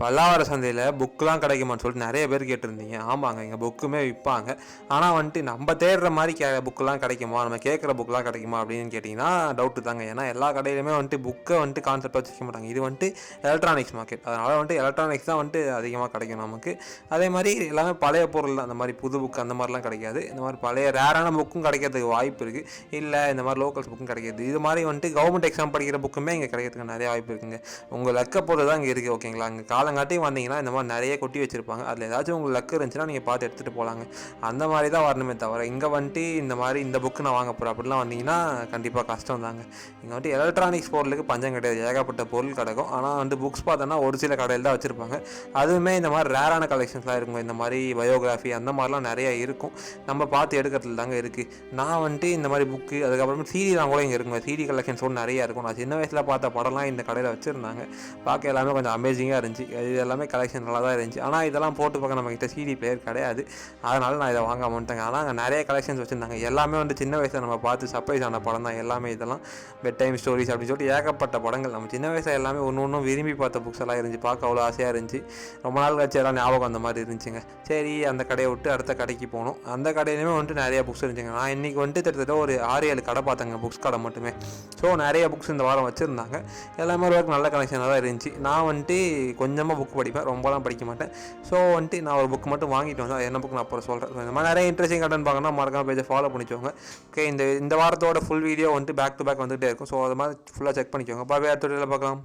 பல்லாவர சந்தையில் புக்கெலாம் கிடைக்குமான்னு சொல்லிட்டு நிறைய பேர் கேட்டிருந்தீங்க. ஆமாங்க, இங்கே புக்குமே விற்பாங்க. ஆனால் வந்துட்டு நம்ம தேடுற மாதிரி புக்கெலாம் கிடைக்குமா, நம்ம கேட்குற புக்கெலாம் கிடைக்குமா அப்படின்னு கேட்டிங்கன்னா டவுட்டு தாங்க. ஏன்னா எல்லா கடையிலுமே வந்துட்டு புக்கை வந்துட்டு கான்செப்ட் வச்சுக்க மாட்டாங்க. இது வந்துட்டு எலக்ட்ரானிக்ஸ் மார்க்கெட், அதனால் வந்துட்டு எலக்ட்ரானிக்ஸ் தான் வந்துட்டு அதிகமாக கிடைக்கும் நமக்கு. அதே மாதிரி எல்லாமே பழைய பொருள் தான், அந்த மாதிரி புது புக்கு அந்த மாதிரிலாம் கிடைக்காது. இந்த மாதிரி பழைய ரேரான புக்கும் கிடைக்கிறதுக்கு வாய்ப்பு இருக்குது. இல்லை இந்த மாதிரி லோக்கல்ஸ் புக்கும் கிடைக்கிது. இது மாதிரி வந்துட்டு கவர்மெண்ட் எக்ஸாம் படிக்கிற புக்குமே இங்கே கிடைக்கிறதுக்கு நிறைய வாய்ப்பு இருக்குங்க. உங்கள் லக்கை பொறுத்து தான் இங்கே இருக்குது. ஓகேங்களா, அங்கே காலங்காட்டி வந்தீங்கன்னா இந்த மாதிரி நிறைய கொட்டி வச்சுருப்பாங்க. அதில் ஏதாச்சும் உங்களுக்கு லக்கு இருந்துச்சுன்னா நீங்கள் பார்த்து எடுத்துகிட்டு போகலாங்க. அந்த மாதிரி தான் வரணுமே தவிர இங்கே வந்துட்டு இந்த மாதிரி இந்த புக்கு நான் வாங்க போகிறேன் அப்படிலாம் வந்தீங்கன்னா கண்டிப்பாக கஷ்டம் தாங்க. இங்கே வந்துட்டு எலக்ட்ரானிக்ஸ் பொருளுக்கு பஞ்சம் கிடையாது, ஏகப்பட்ட பொருள் கிடக்கும். ஆனால் வந்து புக்ஸ் பார்த்தோன்னா ஒரு சில கடையில் தான் வச்சுருப்பாங்க. அதுவுமே இந்த மாதிரி ரேரான கலெக்ஷன்ஸ்லாம் இருக்குங்க. இந்த மாதிரி பயோகிராஃபி அந்த மாதிரிலாம் நிறைய இருக்கும். நம்ம பார்த்து எடுக்கிறதுல தாங்க இருக்குது. நான் வந்துட்டு இந்த மாதிரி புக்கு, அதுக்கப்புறமா சிடிலாம் கூட இங்கே இருக்குங்க. சிடி கலெக்ஷன்ஸ் கூட நிறையா இருக்கும். நான் சின்ன வயசில் பார்த்த படம்லாம் இந்த கடையில் வச்சுருந்தாங்க. பார்க்க எல்லாமே கொஞ்சம் அமேசிங்காக இருந்துச்சு. இது எல்லாமே கலெக்ஷன் நல்லா தான் இருந்துச்சு. ஆனால் இதெல்லாம் போட்டு பார்க்க நம்மக்கிட்ட சிடி பிளேயர் கிடையாது. அதனால் நான் இதை வாங்க மாட்டேங்க. ஆனால் அங்கே நிறைய கலெக்ஷன்ஸ் வச்சுருந்தாங்க. எல்லாமே வந்து சின்ன வயசில் நம்ம பார்த்து சர்ப்ரைஸ் ஆன படம் தான் எல்லாமே. இதெல்லாம் பெட் டைம் ஸ்டோரிஸ் அப்படின்னு சொல்லிட்டு ஏகப்பட்ட படங்கள் நம்ம சின்ன வயசில் எல்லாமே ஒன்று விரும்பி பார்த்த புக்ஸ் எல்லாம் இருந்துச்சு. பார்க்க அவ்வளோ ஆசையாக இருந்துச்சு. ரொம்ப நாள் கழிச்சு எல்லாம் ஞாபகம் அந்த மாதிரி இருந்துச்சுங்க. சரி, அந்த கடையை விட்டு அடுத்த கடைக்கு போகணும். அந்த கடையிலுமே வந்துட்டு நிறைய புக்ஸ் இருந்துச்சுங்க. நான் இன்றைக்கி வந்துட்டு கிட்டத்தட்ட ஒரு 6-7 கடை பார்த்தேங்க, புக்ஸ் கடை மட்டுமே. ஸோ நிறைய புக்ஸ் இந்த வாரம் வச்சுருந்தாங்க. எல்லாமே ஒரு நல்ல கலெக்ஷனாக தான் இருந்துச்சு. நான் வந்துட்டு கொஞ்சமாக புக் படிப்பேன், ரொம்பலாம் படிக்க மாட்டேன். ஸோ வந்துட்டு நான் ஒரு புக் மட்டும் வாங்கிட்டு வந்தேன். என்ன புக் நான் அப்புறம் சொல்கிறேன். இந்த மாதிரி நிறைய இன்ட்ரெஸ்டிங் கண்டென்ட் பார்க்கணும்னா மறக்காம பேஜை ஃபாலோ பண்ணிக்கோங்க. ஓகே, இந்த வாரத்தோட ஃபுல் வீடியோ வந்துட்டு பேக் டு பேக் வந்துகிட்டே இருக்கும். ஸோ அது மாதிரி ஃபுல்லாக செக் பண்ணிக்கோங்க. பாய், அடுத்த வீடியோவில் பார்க்கலாம்.